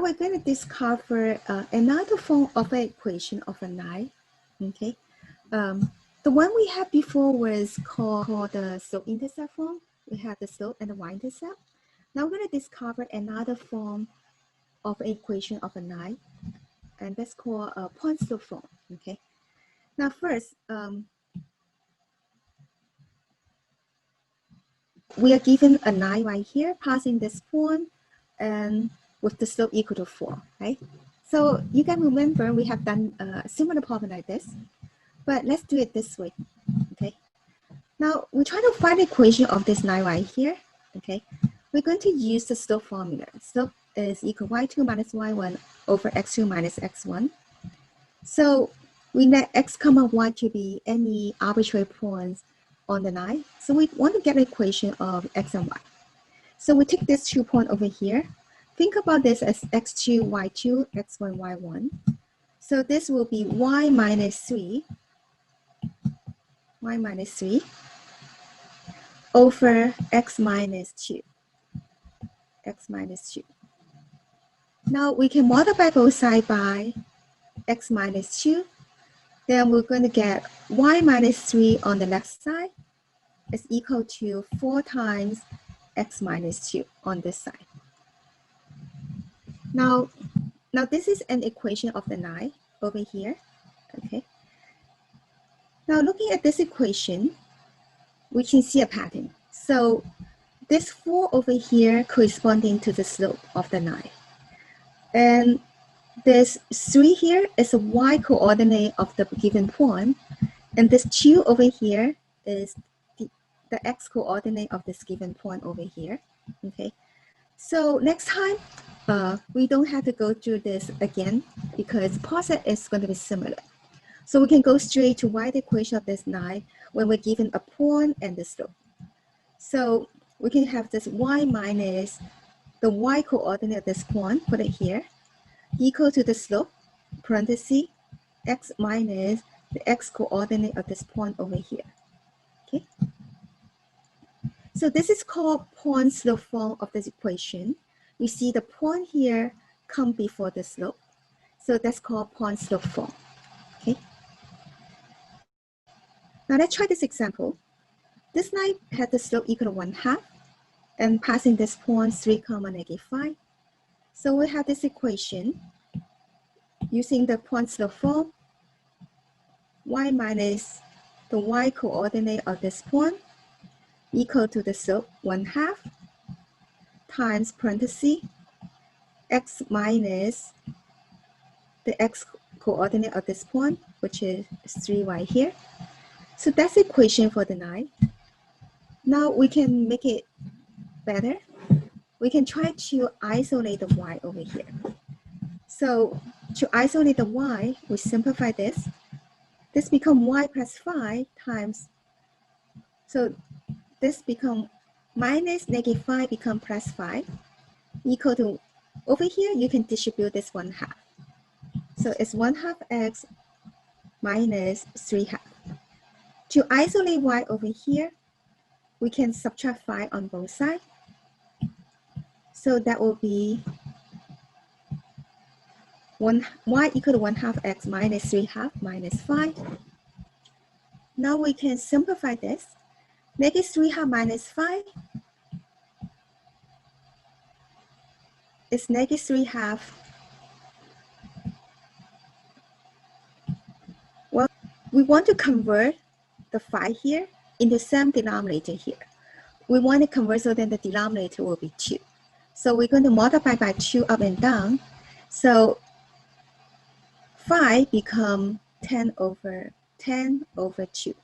Now we're going to discover another form of an equation of a line. Okay, the one we had before was called the slope-intercept form. We have the slope and the y-intercept. Now we're going to discover another form of an equation of a line, and that's called a Poinsettia form. Okay. Now first, we are given a line right here passing this point and with the slope equal to 4, right? So you can remember we have done a similar problem like this, but let's do it this way, okay? Now we try to find the equation of this line right here, okay? We're going to use the slope formula. Slope is equal to y2 minus y1 over x2 minus x1. So we let x comma y to be any arbitrary points on the line. So we want to get an equation of x and y. So we take this 2 point over here. Think about this as x2, y2, x1, y1. So this will be y minus 3 over x minus 2. Now we can multiply both sides by x minus 2. Then we're going to get y minus 3 on the left side is equal to 4 times x minus 2 on this side. Now this is an equation of the line over here, okay? Now looking at this equation, we can see a pattern. So this 4 over here corresponding to the slope of the line. And this 3 here is a y coordinate of the given point. And this 2 over here is the x coordinate of this given point over here, okay? So next time, we don't have to go through this again because process is going to be similar. So we can go straight to write the equation of this line when we're given a point and the slope. So we can have this y minus the y coordinate of this point, put it here, equal to the slope, parenthesis, x minus the x coordinate of this point over here, okay? So this is called point-slope form of this equation. You see the point here come before the slope. So that's called point-slope form, okay? Now let's try this example. This line had the slope equal to 1/2 and passing this point 3, negative 5. So we have this equation using the point-slope form, y minus the y coordinate of this point equal to the slope 1/2 times parenthesis x minus the x coordinate of this point, which is 3 right here. So that's the equation for the line. Now we can make it better. We can try to isolate the y over here. So to isolate the y, we simplify this. This becomes y plus 5 times, so this become minus negative 5 become plus 5 equal to, over here you can distribute this 1/2. So it's 1/2 x minus 3/2. To isolate y over here, we can subtract 5 on both sides. So that will be y equal to 1/2 x minus 3/2 minus 5. Now we can simplify this. Negative 3/2 minus 5 is negative 3/2. Well, we want to convert the 5 here into same denominator here. We want to convert so that the denominator will be 2. So we're going to multiply by 2 up and down. So 5 become 10 over 2.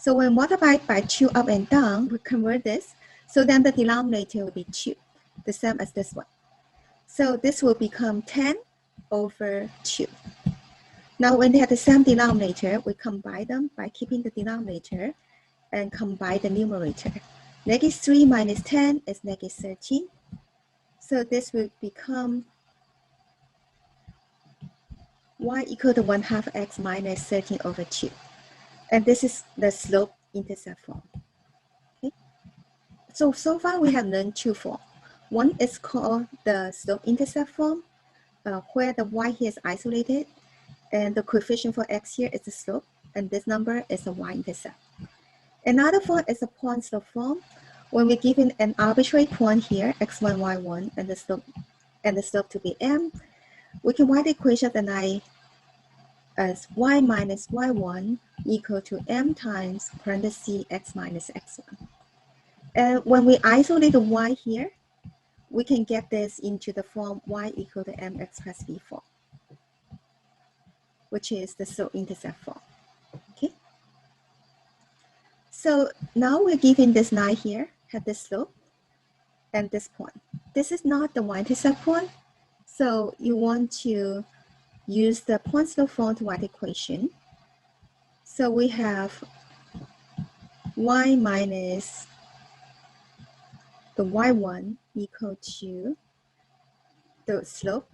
So when multiplied by 2 up and down, we convert this. So then the denominator will be 2, the same as this one. So this will become 10 over 2. Now when they have the same denominator, we combine them by keeping the denominator and combine the numerator. Negative 3 minus 10 is negative 13. So this will become y equal to 1/2 x minus 13 over 2. And this is the slope-intercept form. Okay. So far we have learned 2 forms. One is called the slope-intercept form. where the y here is isolated, and the coefficient for x here is the slope, and this number is the y-intercept. Another form is a point slope form. When we're given an arbitrary point here, x1, y1, and the slope to be m, we can write the equation of the line as y minus y1 equal to m times parenthesis x minus x1. And when we isolate the y here, we can get this into the form y equal to mx plus b form, which is the slope-intercept form. Okay. So now we're given this line here, have this slope and this point. This is not the y-intercept point, so you want to use the point slope form to write the equation. So we have y minus the y1 equal to the slope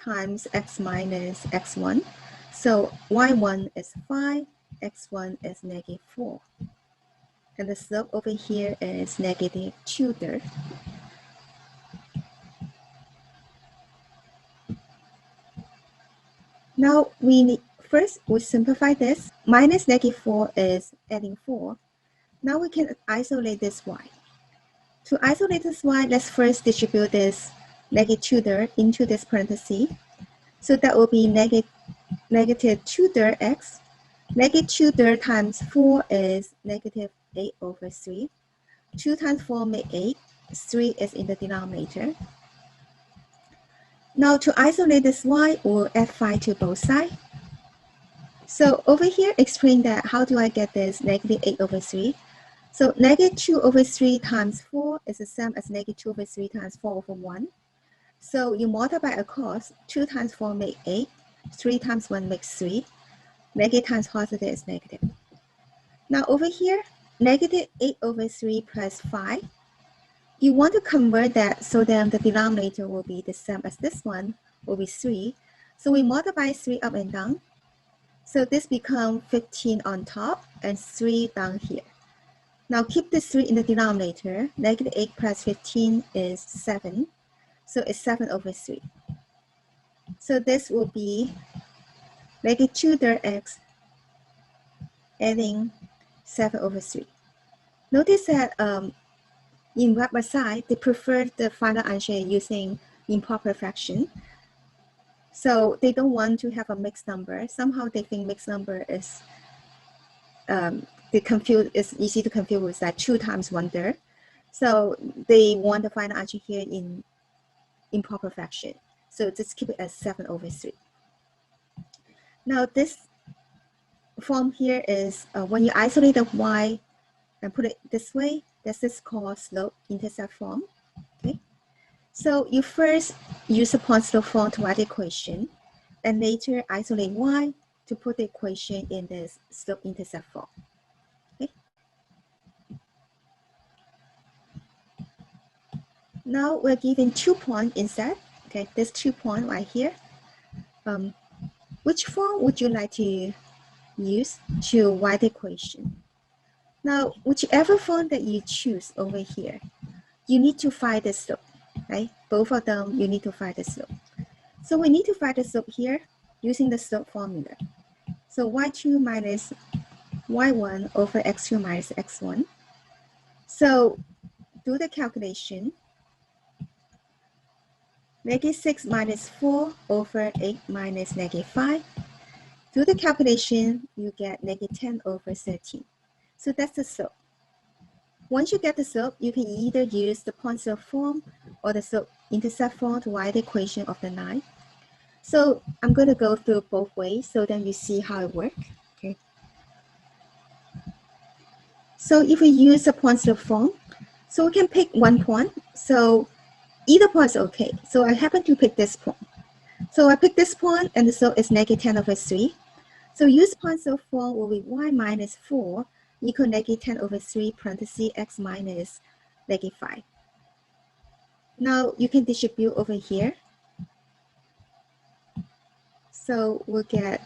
times x minus x1. So y1 is 5, x1 is negative 4. And the slope over here is negative 2/3. Now first we simplify this. Minus negative 4 is adding 4. Now we can isolate this y. To isolate this y, let's first distribute this negative 2/3 into this parenthesis. So that will be negative 2/3 x. Negative 2/3 times 4 is negative 8/3. 2 times 4 makes 8. 3 is in the denominator. Now to isolate this y, we'll add 5 to both sides. So over here, explain that how do I get this negative 8/3? So negative 2/3 times 4 is the same as negative 2/3 times 4/1. So you multiply across, 2 times 4 makes 8, 3 times 1 makes 3. Negative times positive is negative. Now over here, negative 8/3 plus 5. You want to convert that so then the denominator will be the same as this one, will be 3. So we multiply 3 up and down. So this becomes 15 on top and 3 down here. Now keep this 3 in the denominator. Negative 8 plus 15 is 7. So it's 7/3. So this will be negative 2/3 x adding 7/3. Notice that in Weber side, they prefer the final answer using improper fraction. So they don't want to have a mixed number. Somehow they think mixed number is it's easy to confuse with that 2 times 1/3. So they want the final answer here in improper fraction. So just keep it as 7/3. Now this form here is when you isolate the y and put it this way, this is called slope-intercept form. Okay. So you first use the point slope form to write the equation, and later isolate y to put the equation in this slope-intercept form. Okay. Now we're given 2 points instead. Okay, there's 2 points right here. Which form would you like to use to write the equation? Now, whichever form that you choose over here, you need to find the slope, right? Both of them, you need to find the slope. So we need to find the slope here using the slope formula. So y2 minus y1 over x2 minus x1. So do the calculation. Negative 6 minus 4 over 8 minus negative 5. Do the calculation, you get negative 10/13. So that's the slope. Once you get the slope, you can either use the point slope form or the slope-intercept form to write the equation of the line. So I'm going to go through both ways so then you see how it works. Okay. So if we use the point slope form, so we can pick one point. So either point is okay. So I happen to pick this point. So I pick this point and the slope is negative 10/3. So use point slope form will be y minus 4 equal negative 10/3 parenthesis x minus negative 5. Now you can distribute over here. So we'll get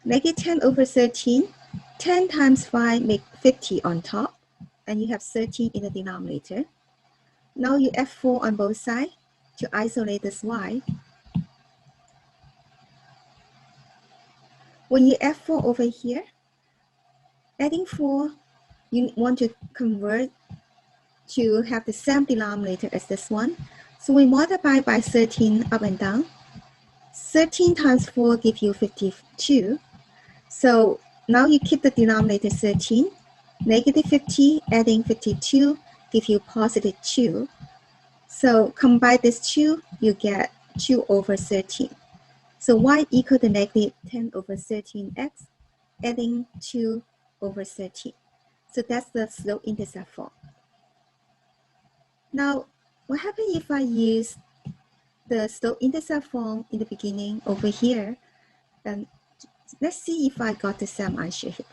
negative 10/13. 10 times 5 make 50 on top, and you have 13 in the denominator. Now you add 4 on both sides to isolate this y. When you add 4 over here, adding 4, you want to convert to have the same denominator as this one. So we multiply by 13 up and down. 13 times 4 gives you 52. So now you keep the denominator 13. Negative 50 adding 52 gives you positive 2. So combine these two, you get 2 over 13. So y equal to negative 10 over 13x, adding 2 over 13. So that's the slope-intercept form. Now, what happens if I use the slope-intercept form in the beginning over here? And let's see if I got the same answer here.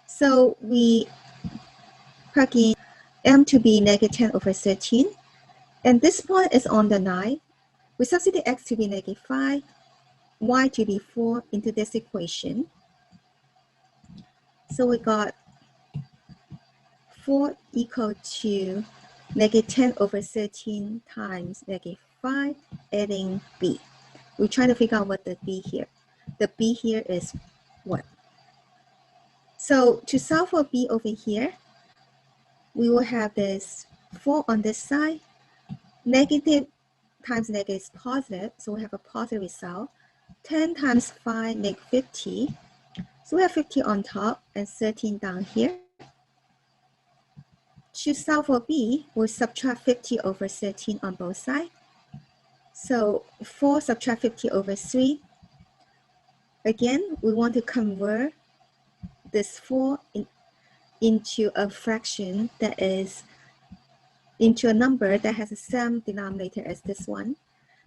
So we plug in m to be negative 10 over 13. And this point is on the 9. We substitute x to be negative 5, y to be 4 into this equation. So we got 4 equal to negative 10 over 13 times negative 5, adding b. We're trying to figure out what the b here. The b here is what? So to solve for b over here, we will have this 4 on this side. Negative times negative is positive, so we have a positive result. 10 times 5 make 50. So we have 50 on top and 13 down here. To solve for b, we'll subtract 50 over 13 on both sides. So 4 subtract 50 over 3. Again, we want to convert this 4 into a fraction that is into a number that has the same denominator as this one.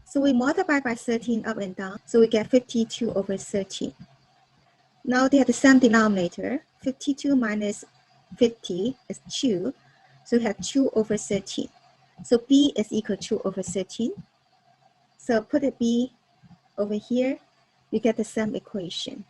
So we multiply by 13 up and down, so we get 52 over 13. Now they have the same denominator. 52 minus 50 is 2, so we have 2 over 13. So b is equal to 2 over 13. So put a b over here, you get the same equation.